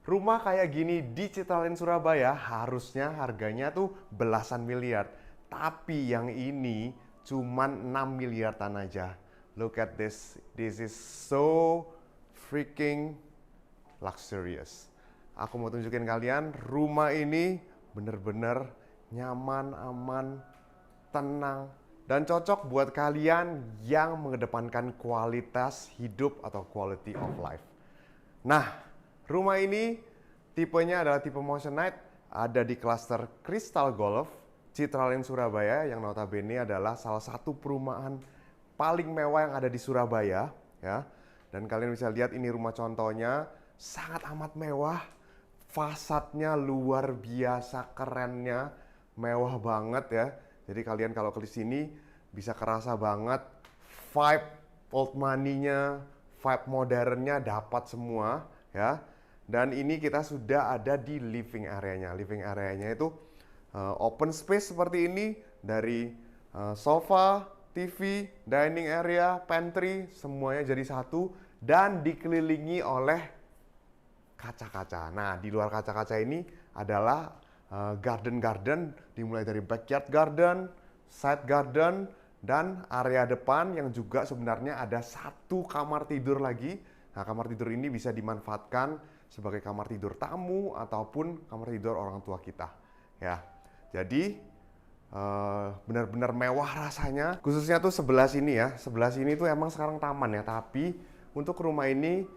Rumah kayak gini di Citraland Surabaya harusnya harganya tuh belasan miliar. Tapi yang ini cuman 6 miliaran aja. Look at this. This is so freaking luxurious. Aku mau tunjukin kalian rumah ini bener-bener nyaman, aman, tenang, dan cocok buat kalian yang mengedepankan kualitas hidup atau quality of life. Nah, rumah ini tipenya adalah tipe Moissanite, ada di klaster Crystal Golf, Citraland Surabaya, yang notabene adalah salah satu perumahan paling mewah yang ada di Surabaya, ya. Dan kalian bisa lihat ini rumah contohnya, sangat amat mewah, fasadnya luar biasa kerennya, mewah banget ya. Jadi kalian kalau ke sini bisa kerasa banget vibe old money-nya, vibe modernnya dapat semua ya. Dan ini kita sudah ada di living area-nya. Living area-nya itu open space seperti ini, dari sofa, TV, dining area, pantry, semuanya jadi satu dan dikelilingi oleh kaca-kaca. Nah, di luar kaca-kaca ini adalah garden-garden, dimulai dari backyard garden, side garden, dan area depan yang juga sebenarnya ada satu kamar tidur lagi. Nah, kamar tidur ini bisa dimanfaatkan sebagai kamar tidur tamu ataupun kamar tidur orang tua kita. Ya, jadi benar-benar mewah rasanya. Khususnya tuh sebelah sini ya. Sebelah sini tuh emang sekarang taman ya, tapi untuk rumah ini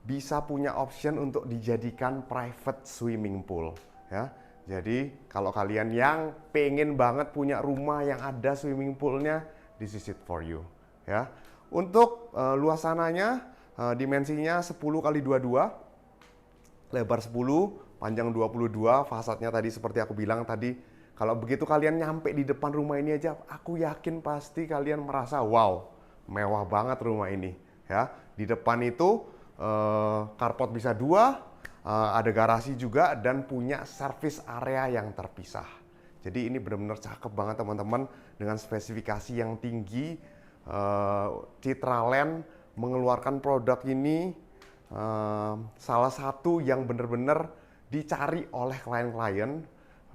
bisa punya option untuk dijadikan private swimming pool ya. Jadi kalau kalian yang pengen banget punya rumah yang ada swimming poolnya, this is it for you ya. Untuk luasannya dimensinya 10 kali 22, lebar 10, panjang 22, fasadnya tadi seperti aku bilang tadi. Kalau begitu kalian nyampe di depan rumah ini aja, aku yakin pasti kalian merasa wow, mewah banget rumah ini ya. Di depan itu carport bisa 2, ada garasi juga, dan punya service area yang terpisah. Jadi ini benar-benar cakep banget teman-teman, dengan spesifikasi yang tinggi. Citraland mengeluarkan produk ini salah satu yang benar-benar dicari oleh klien-klien,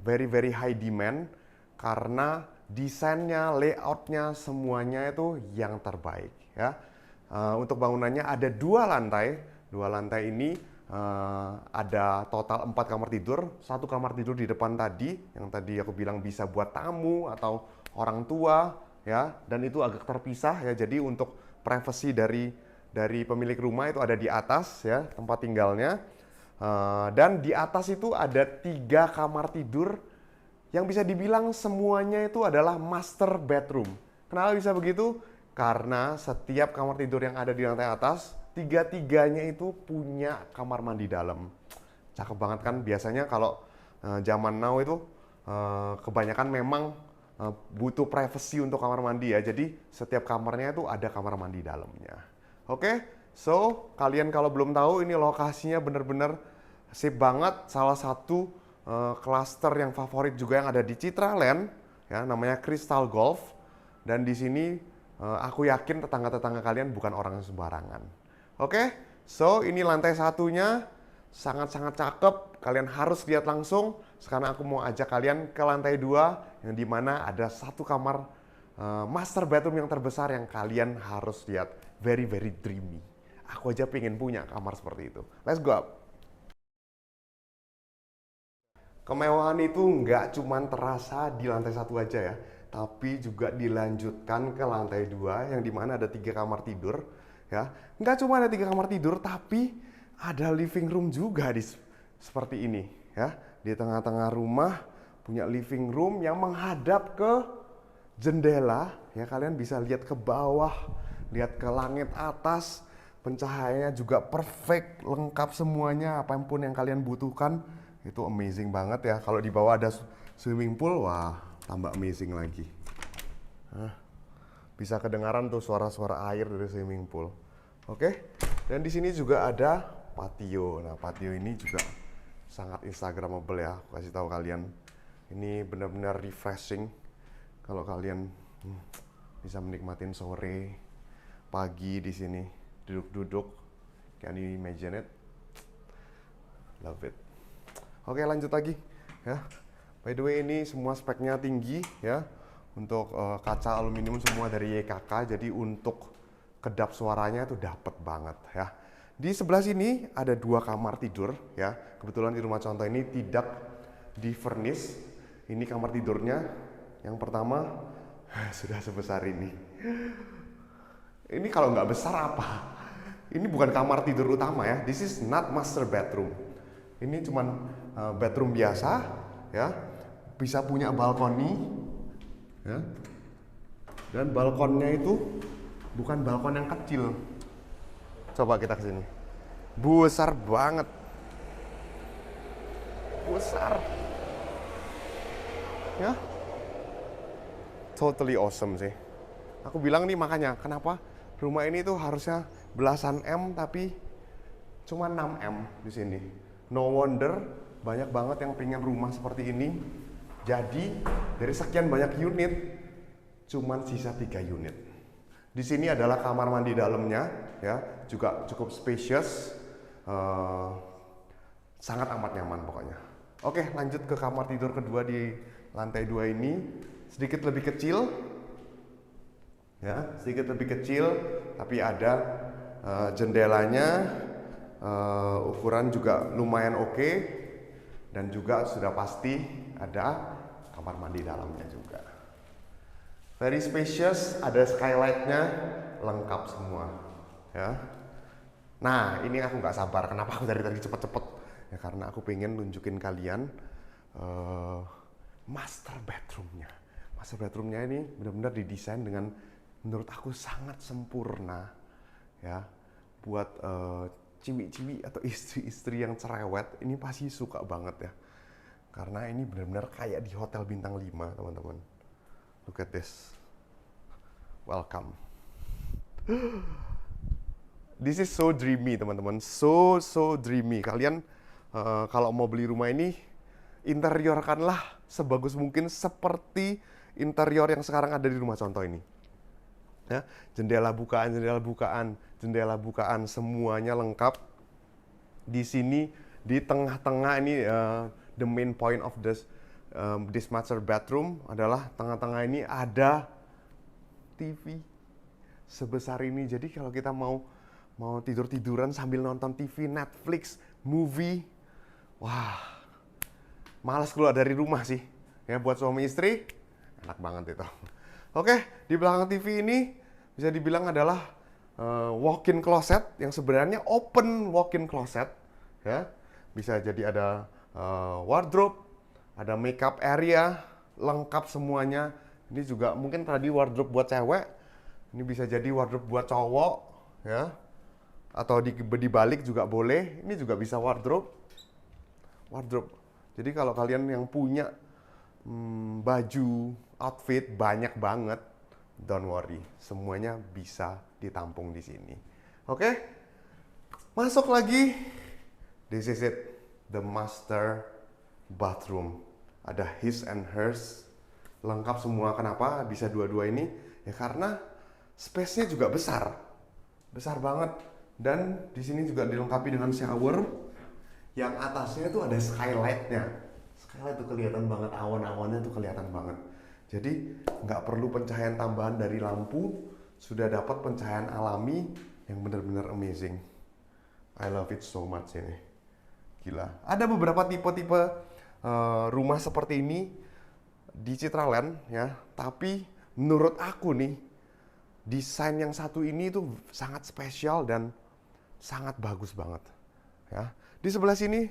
very very high demand, karena desainnya, layoutnya, semuanya itu yang terbaik ya. Untuk bangunannya ada 2 lantai. 2 lantai ini ada total 4 kamar tidur. 1 kamar tidur di depan tadi, yang tadi aku bilang bisa buat tamu atau orang tua ya, dan itu agak terpisah ya. Jadi untuk privasi dari pemilik rumah itu ada di atas ya, tempat tinggalnya. Dan di atas itu ada 3 kamar tidur yang bisa dibilang semuanya itu adalah master bedroom. Kenapa bisa begitu? Karena setiap kamar tidur yang ada di lantai atas, tiga-tiganya itu punya kamar mandi dalam. Cakep banget kan? Biasanya kalau zaman now itu kebanyakan memang butuh privacy untuk kamar mandi ya. Jadi setiap kamarnya itu ada kamar mandi dalamnya. Oke, so kalian kalau belum tahu, ini lokasinya bener-bener sip banget. Salah satu cluster yang favorit juga yang ada di Citraland ya, namanya Crystal Golf. Dan di sini aku yakin tetangga-tetangga kalian bukan orang sembarangan. Oke, so ini lantai satunya, sangat-sangat cakep. Kalian harus lihat langsung. Sekarang aku mau ajak kalian ke lantai 2, yang dimana ada 1 kamar master bedroom yang terbesar yang kalian harus lihat. Very very dreamy. Aku aja pengen punya kamar seperti itu. Let's go up. Kemewahan itu nggak cuma terasa di lantai 1 aja ya, tapi juga dilanjutkan ke lantai 2, yang dimana ada 3 kamar tidur ya. Nggak cuma ada 3 kamar tidur, tapi ada living room juga seperti ini ya. Di tengah-tengah rumah punya living room yang menghadap ke jendela ya. Kalian bisa lihat ke bawah, lihat ke langit atas. Pencahayaannya juga perfect, lengkap semuanya, apapun yang kalian butuhkan. Itu amazing banget ya. Kalau di bawah ada swimming pool, wah tambah amazing lagi. Bisa kedengaran tuh suara-suara air dari swimming pool. Oke. Dan di sini juga ada patio. Nah, patio ini juga sangat instagramable ya. Aku kasih tahu kalian. Ini benar-benar refreshing kalau kalian bisa menikmatin sore, pagi di sini, duduk-duduk. Can you imagine it? Love it. Oke, lanjut lagi ya. By the way, ini semua speknya tinggi ya. Untuk kaca aluminium semua dari YKK, jadi untuk kedap suaranya itu dapet banget ya. Di sebelah sini ada 2 kamar tidur ya. Kebetulan di rumah contoh ini tidak di furnish. Ini kamar tidurnya. Yang pertama sudah sebesar ini. Ini kalau nggak besar apa? Ini bukan kamar tidur utama ya. This is not master bedroom. Ini cuman bedroom biasa ya. Bisa punya balkoni ya. Dan balkonnya itu bukan balkon yang kecil. Coba kita ke sini. Besar banget. Besar. Ya. Totally awesome sih. Aku bilang nih makanya kenapa rumah ini tuh harusnya belasan M tapi cuma 6 M di sini. No wonder banyak banget yang pengen rumah seperti ini. Jadi dari sekian banyak unit cuman sisa 3 unit. Di sini adalah kamar mandi dalamnya ya, juga cukup spacious. Sangat amat nyaman pokoknya. Oke, lanjut ke kamar tidur kedua di lantai 2 ini. Sedikit lebih kecil. Ya, sedikit lebih kecil tapi ada jendelanya, ukuran juga lumayan oke, dan juga sudah pasti ada kamar mandi dalamnya juga. Very spacious, ada skylightnya, lengkap semua ya. Nah, ini aku nggak sabar, kenapa aku dari tadi cepet-cepet ya, karena aku pengen nunjukin kalian master bedroomnya. Master bedroomnya ini benar-benar didesain dengan menurut aku sangat sempurna ya. Buat ciwi-ciwi atau istri-istri yang cerewet ini pasti suka banget ya, karena ini benar-benar kayak di hotel bintang 5 teman-teman. Look at this. Welcome. This is so dreamy teman-teman. So dreamy. Kalian kalau mau beli rumah ini, interiorkanlah sebagus mungkin seperti interior yang sekarang ada di rumah contoh ini. Ya, jendela bukaan, semuanya lengkap. Di sini di tengah-tengah ini the main point of this master bedroom adalah tengah-tengah ini ada TV sebesar ini. Jadi kalau kita mau tidur-tiduran sambil nonton TV, Netflix, movie, wah, malas keluar dari rumah sih. Ya, buat suami istri enak banget itu. Oke, di belakang TV ini bisa dibilang adalah walk-in closet yang sebenarnya open walk-in closet ya. Bisa jadi ada wardrobe, ada makeup area, lengkap semuanya. Ini juga mungkin tadi wardrobe buat cewek, ini bisa jadi wardrobe buat cowok ya. Atau dibalik juga boleh. Ini juga bisa wardrobe. Jadi kalau kalian yang punya baju, outfit banyak banget, don't worry, semuanya bisa ditampung di sini. Oke, masuk lagi. This is it, the master bathroom. Ada his and hers, lengkap semua. Kenapa bisa dua-dua ini? Ya karena space-nya juga besar banget. Dan di sini juga dilengkapi dengan shower. Yang atasnya itu ada skylight-nya. Skylight tuh kelihatan banget, awan-awannya tuh kelihatan banget. Jadi nggak perlu pencahayaan tambahan dari lampu, sudah dapat pencahayaan alami yang benar-benar amazing. I love it so much ini. Gila. Ada beberapa tipe-tipe rumah seperti ini di Citraland ya, tapi menurut aku nih desain yang satu ini tuh sangat spesial dan sangat bagus banget ya. Di sebelah sini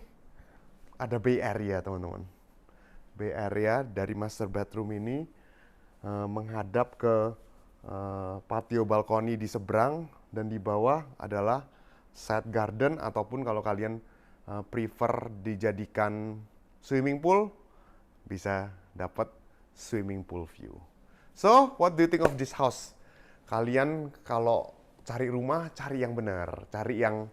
ada bay area teman-teman. Bay area dari master bedroom ini menghadap ke patio balkoni di seberang, dan di bawah adalah side garden, ataupun kalau kalian prefer dijadikan swimming pool, bisa dapat swimming pool view. So, what do you think of this house? Kalian kalau cari rumah, cari yang benar, cari yang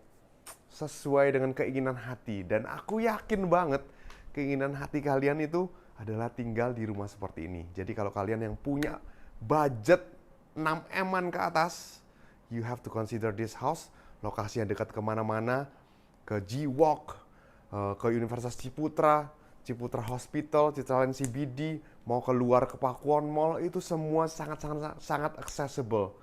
sesuai dengan keinginan hati. Dan aku yakin banget keinginan hati kalian itu adalah tinggal di rumah seperti ini. Jadi kalau kalian yang punya budget 6 M-an ke atas, you have to consider this house. Lokasinya dekat kemana-mana, ke G-Walk, ke Universitas Ciputra, Ciputra Hospital, Citraland CBD, mau keluar ke Pakuwon Mall, itu semua sangat accessible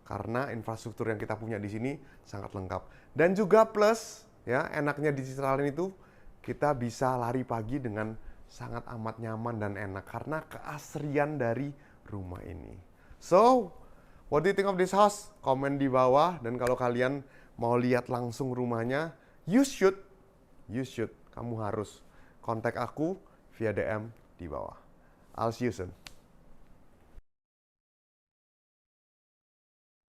karena infrastruktur yang kita punya di sini sangat lengkap. Dan juga plus ya, enaknya di Citraland itu kita bisa lari pagi dengan sangat amat nyaman dan enak karena keasrian dari rumah ini. So, what do you think of this house? Komen di bawah, dan kalau kalian mau lihat langsung rumahnya, you should, kamu harus kontak aku via DM di bawah. I'll see you soon.